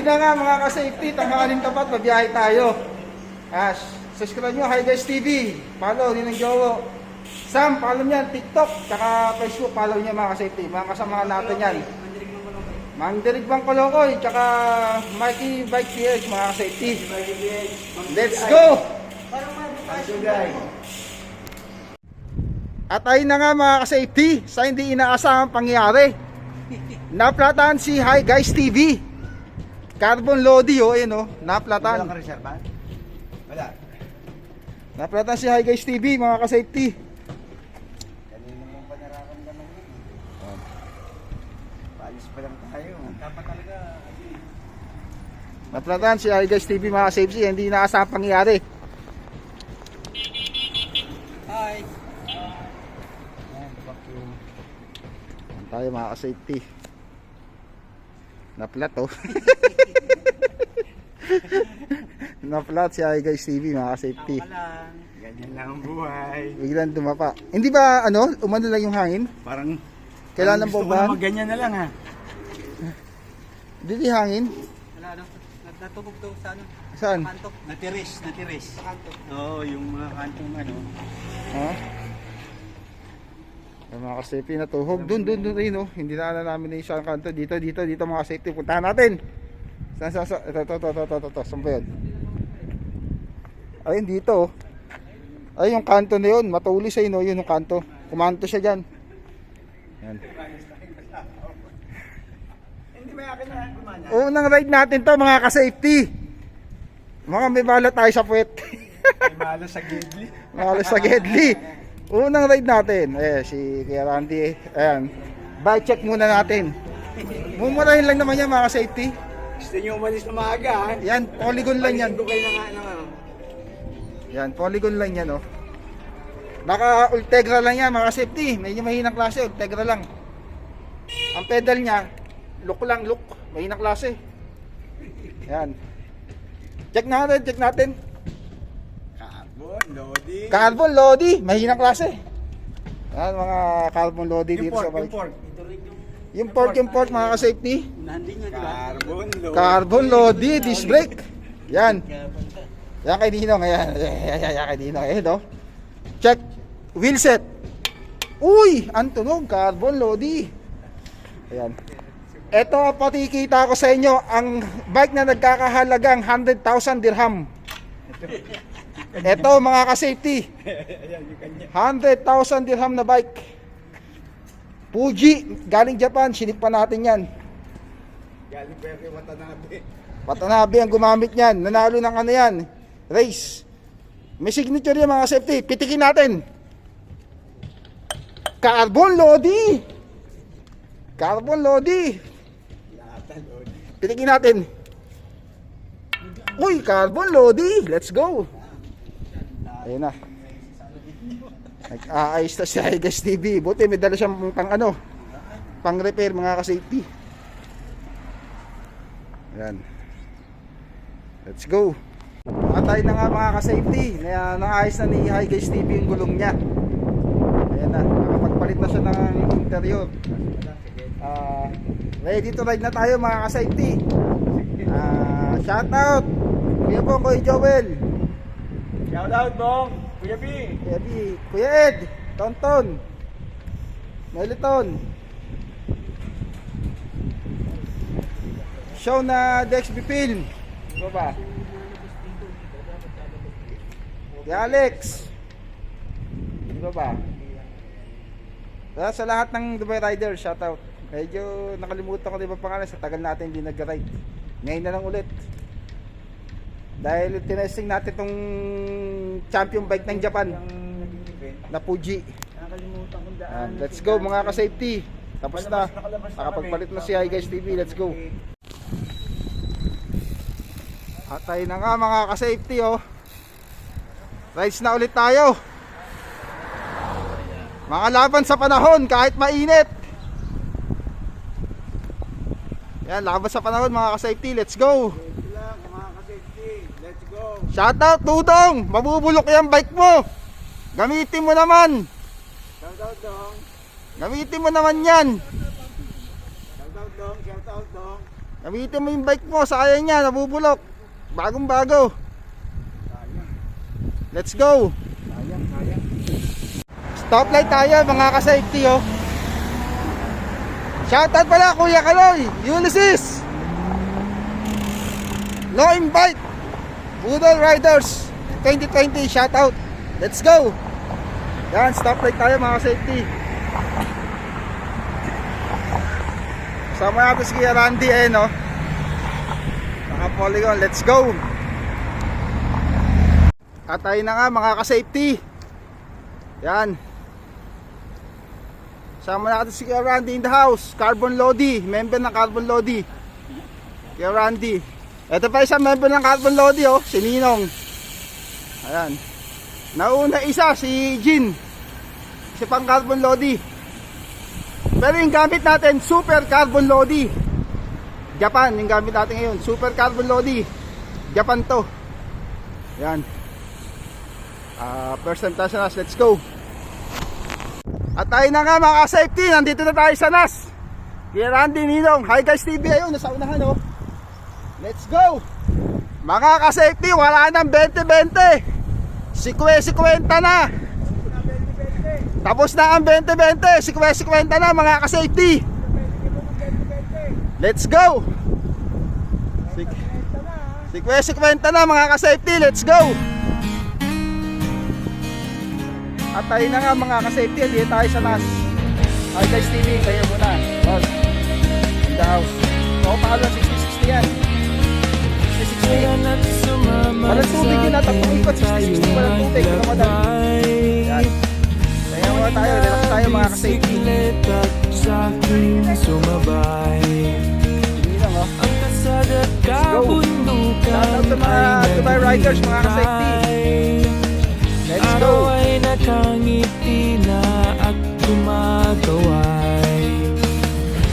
na nga mga ka-safety, tanghalin tapat, mabiyahe tayo. Subscribe nyo, Hi Guys TV. Follow, Ninong Jowo. Sam, follow nyan, TikTok, tsaka Facebook, follow nyo mga ka-safety. Mga kasama natin yan. Mang Dirigbang Kolokoy, tsaka Mikey Bike PH, mga ka-safety. Let's go! At ayun na nga mga ka-safety, sa hindi inaasahang pangyayari. Naplatan si Hi Guys TV. Carbon Lodi, ayun naplatan. Wala ka reserva? Wala. Naplatan si Hi Guys TV, mga ka-safety. Kanina mo pa nararamdaman yun. Paalis pa lang tayo. Dapat talaga. Naplatan si Hi Guys TV, mga ka-safety, hindi inaasahang pangyayari. Hi. Ayan tayo mga ka-safety. Naplat Naplat si Hi Guys TV, mga ka-safety. Ganyan lang ang buhay. Biglang dumapa. Hindi ba umano lang yung hangin? Parang Kailan ng gusto ko bomba? na magganyan na lang ha. Hindi hangin? Wala natutugtog to sa ano? Saan? Kanto. Natiris. Kanto. Oo, yung mga kantong ano. Ha? Yung mga ka-safety natuhog. Doon rin Hindi na namin na isang kanto. Dito mga safety. Puntahan natin. Ito. Saan ba yun? Ayun dito. Ay yung kanto na yun. Matulis yun yung kanto. Kumanto siya dyan. Yan. Hindi ba akin na kumana? Unang ride natin to mga ka-safety. Mga may bala tayo sa puwet. May malas sa gidli. Malas sa Gedli. Unang ride natin. Si Kuya Randy. Ayan. Bike check muna natin. Mumurahin lang naman yan mga ka-safety. Gusto nyo umalis na maaga ha? Yan, polygon lang yan. Palisin ko kayo na nga ano. Yan, polygon lang yan Naka Ultegra lang yan mga ka-safety. Medyo mahinang klase, Ultegra lang. Ang pedal niya, look. Mahinang klase. Yan. Check natin. Carbon Lodi, mahinang klase. Yan mga carbon Lodi dito sa bike. Yung port mga ka-safety. Nanding nga diba? Carbon Lodi, disc brake. Yan. Yan kay Ninong, ayan. Yan kay Ninong, Check. Wheel set. Uy, ang tunog, carbon Lodi. Ayan. Ito, patikita ko sa inyo ang bike na nagkakahalagang 100,000 dirham. Ito mga ka-safety, 100,000 dirham na bike. Fuji, galing Japan, sinip pa natin yan. Galing pa yung Watanabe ang gumamit yan. Nanalo ng yan, race. May signature yan mga ka-safety. Pitikin natin. Carbon Lodi. Pitikin natin. Uy, carbon Lodi. Let's go. Ayun na. Nag-aayos na si Hi Guys TV. Buti may dala siyang pang repair mga ka-safety. Ayan. Let's go. Matay na nga mga ka-safety. Naayos na ni Hi Guys TV yung gulong niya. Ayan na. Nakapagpalit na siya ng interior. Ready to ride na tayo mga ka-safety. Shout out Kuya Joel. Shout out Bong. Kuya B. Kuya Ed, Tonton, Meliton, show na DXB Film. Ano ba? Si Alex. Ano ba? Sa lahat ng Dubai Rider, shout out. Medyo nakalimutan ko ba pangalan sa tagal natin hindi nag-ride. Ngayon na lang ulit. Dahil tinesting natin itong champion bike ng Japan na Fuji. Nakalimutan kong daan. Let's go mga ka-safety. Tapos na. Nakapagpalit na si Hi Guys TV. Let's go. At tayo na nga mga ka-safety Rides na ulit tayo. Mga laban sa panahon kahit mainit. Yan, laban sa panahon mga ka-safety. Let's go. Shout out Dudong, mabubulok yung bike mo. Gamitin mo naman. Shout out Dong. Gamitin mo naman yan. Shout out Dong. Gamitin mo yung bike mo, sayang niya, nabubulok. Bagong bago. Let's go. Sayang. Stoplight tayo mga ka-safety oh. Shoutout pala Kuya Kaloy, Ulysses, No Invite, Budol Riders 2020, shoutout. Let's go. Yan, stoplight tayo mga ka-safety. Sama natin si Kuya Randy no. Naka-polygon, let's go. At tayo na nga mga ka-safety. Yan. Sama natin si Kuya Randy in the house. Carbon Lodi, member ng Carbon Lodi. Kuya Randy. Ito pa isang member ng Carbon Lodi oh, si Ninong. Ayan. Nauna isa si Jin. Si pang Carbon Lodi. Pero yung gamit natin, Super Carbon Lodi. Japan, yung gamit natin ngayon. Super Carbon Lodi. Japan to. Ayan. Percentage na, let's go. At tayo na nga mga safety, nandito na tayo sa NAS. Kuya Randy, Ninong, Hi Guys TV, ayun, nasa unahan oh. Let's go. Mga ka-safety, wala nang 20-20. 50-50 na. Tapos na ang 20-20, 50-50 na mga ka-safety. Let's go. 50-50 na mga ka-safety, let's go. At tayo na nga mga ka-safety, hindi tayo sa NAS. Hi Guys TV, kayo muna. Boss, in the house. So, paalo 60-60 yan. 60-60. Walang tubig yun, natapang ikot. 60-60, walang tubig. Ito madal. Yan. Kaya muna tayo, relax tayo mga ka-safety. Hindi lang oh. Let's go. Shoutout sa mga Dubai Riders mga ka-safety. Let's go. Araw ay nakangiti na at kumakaway,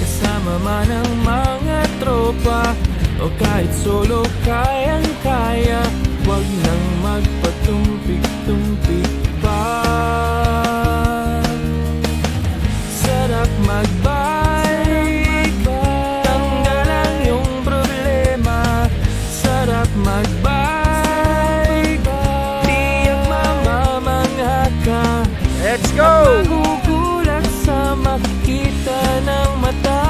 kasama man ang mga tropa o kahit solo, kayang-kaya. Huwag nang magpatumpik-tumpik pa. Sarap magbike, tanggalan yung problema. Sarap magbike, Let's go! magugulat sa makita ng mata.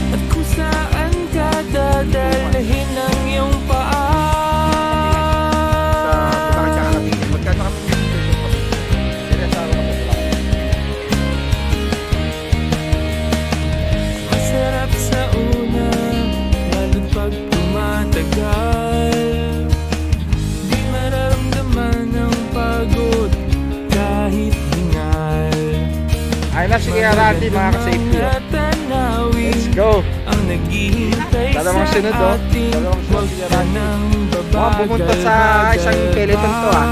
At kung saan ka dadalhin ng iyong paa. Magkano kami Masarap sa una, lalo't pag tumatagal. Di mararamdaman ang pagod kahit hingal. Ayun na si Kuya Randy mga ka-safety oh. Let's go! Ang naghihintay Dalawang sa sunod, oh. atin, Dalawang sunod, huwag Kuya ka Randy. nang Mukhang pumunta sa isang skeleton to, ah.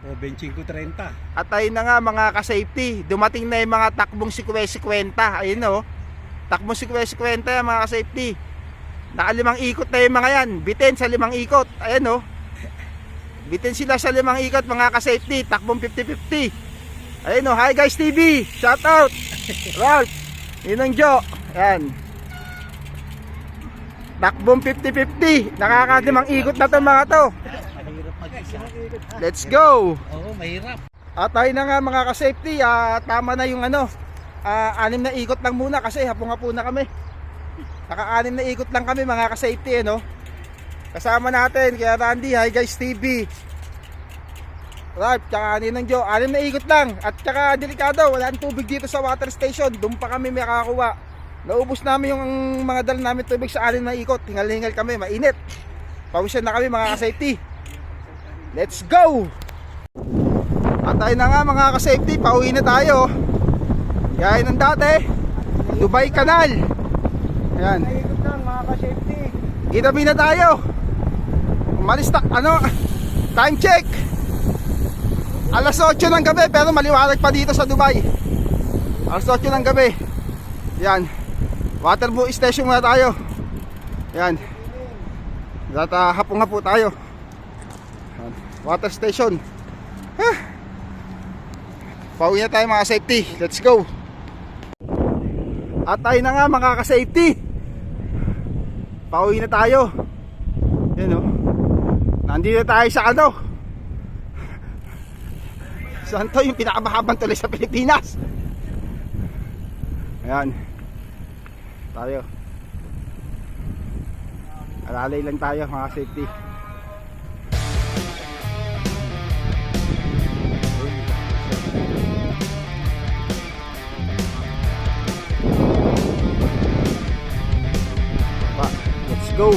O, benching ko 30. At ayun na nga mga ka-safety, dumating na yung mga takbong 50-50. Ayun oh. Takbong 50-50 yan mga ka-safety. Naka-5 ikot na yung mga yan. Bitin sa 5 ikot. Ayan oh. Bitin sila sa 5 ikot mga ka-safety. Takbong 50-50. Ayun oh. Hi Guys TV. Shout out. Ralph. Ninong Joe. Ayan. Takbong 50-50. Nakaka-5 ikot na to mga to. Mahirap mag-isa. Let's go. Oo, mahirap. At tayo na nga mga ka-safety, tama na yung 6 na ikot lang muna kasi hapong-hapo na kami. Naka-6 na ikot lang kami mga ka-safety no. Kasama natin kaya Randy, Hi Guys TV. Right, tsaka Ninong Joe, 6 na ikot lang. At tsaka delikado, wala ang tubig dito sa water station. Doon pa kami makakuha. Naubos namin yung mga dala namin tubig sa 6 na ikot. Hingal-hingal kami, mainit. Pawisan na kami mga ka-safety. Let's go! At tayo na nga mga ka-safety, pauwi na tayo. Gaya ng dati, Dubai Canal. Ayan. Naikot lang mga ka-safety. Gitabi na tayo. Umalis na, time check. Alas 8 ng gabi pero maliwanag pa dito sa Dubai. Alas 8 ng gabi. Yan. Waterboom station muna tayo. Yan. At hapong-hapo tayo. Yan. Water station. Pauwi na tayo mga safety. Let's go. At tayo na nga mga ka-safety. Pauwi na tayo. Yan o. Nandito na tayo sa ano. Saan to? Yung pinakamahabang tuloy sa Pilipinas. Ayan. Tayo. Alalay lang tayo mga safety. Let's go.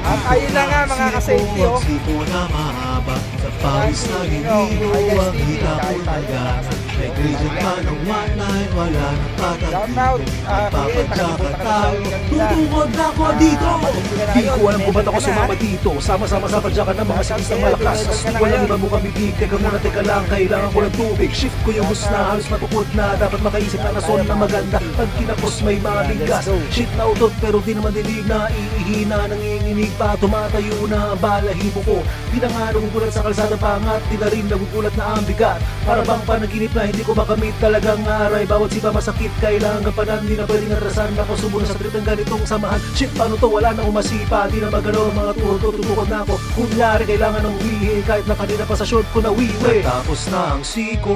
At ayun na nga mga ka-safety oh. Siko na mahaba sa pawis na ginilo ang hita ko nagana. May grizon pa ng one night, wala nang Shout out, papagsaka tayo. Tutungkod na ako dito. Di ko alam kung ba't ako sumama dito. Sama-sama sa padyakan ng mga sinis ng malakas. Walang iba mo kabibig. Teka muna, teka lang. Kailangan ko ng tubig. Shift ko yung bus na halos matukod na. Dapat makaisip na nason na maganda. Pag kinapos may mga bigas. Shit na utot pero di naman dilig na. Iihina, nanginginig pa. Tumatayo na ang balahibo ko. Di na nga nagugulat sa kalsada pangat. Di na rin nagugulat na ang bigat. Para bang panaginip na hindi ko makamit talagang aray. Bawat sipa masakit. Kailangan pa na. Di na pwedeng atrasan. Ako subo na sa trip ng ganitong samahan. Shit, paano to? Wala na umasipa. Di na magalaw ang mga tuhod ko. Tutukod na ako. Kunyari kailangan ng wihi. Kahit na kanina pa sa short ko na wiwi. Tapos na ang siko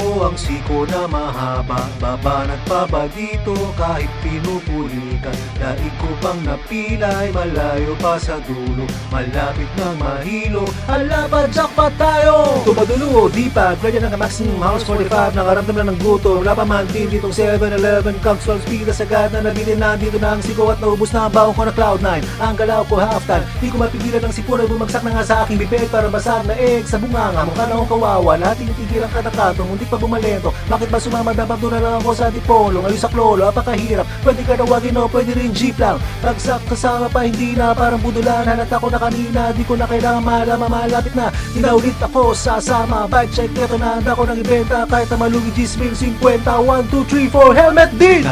na mahaba. Babanat pa ba dito kahit pinupulikan. Daig ko pang napilay. Malayo pa sa dulo. Malapit ng mahilo. Hala pa, jackpot tayo! Tumadulo, di pa. Ganyan ang maximum house 45. Nakaramdam na ng gutom. Wala pa man din ditong 7-Eleven. Comes 12 speed na sagad na nabili na. Dito na ang siko at naubos na ang baon ko na Cloud9. Ang galaw ko half-time. Di ko mapigilan ng sipon ay bumagsak na nga sa aking bibig para basag na egg sa bunganga. Mukha na akong kawawa. Lahat tinitigil ang katakatong. Hindi pa bumalento. Bakit ba sumama dapat doon na lang ako sa Antipolo? Ngayon sa Klolo, apakahirap. Pwede ka nawagin o pwede rin jeep lang. Bagsak kasama pa hindi na parang budulan. Hanat ako na kanina. Di ko na kailangan malama malapit na. Tinaulit ako sasama. Bike check eto na handa ko ng ibenta. Kahit na malugi G-Spin 50. 1, 2, 3, 4 helmet din!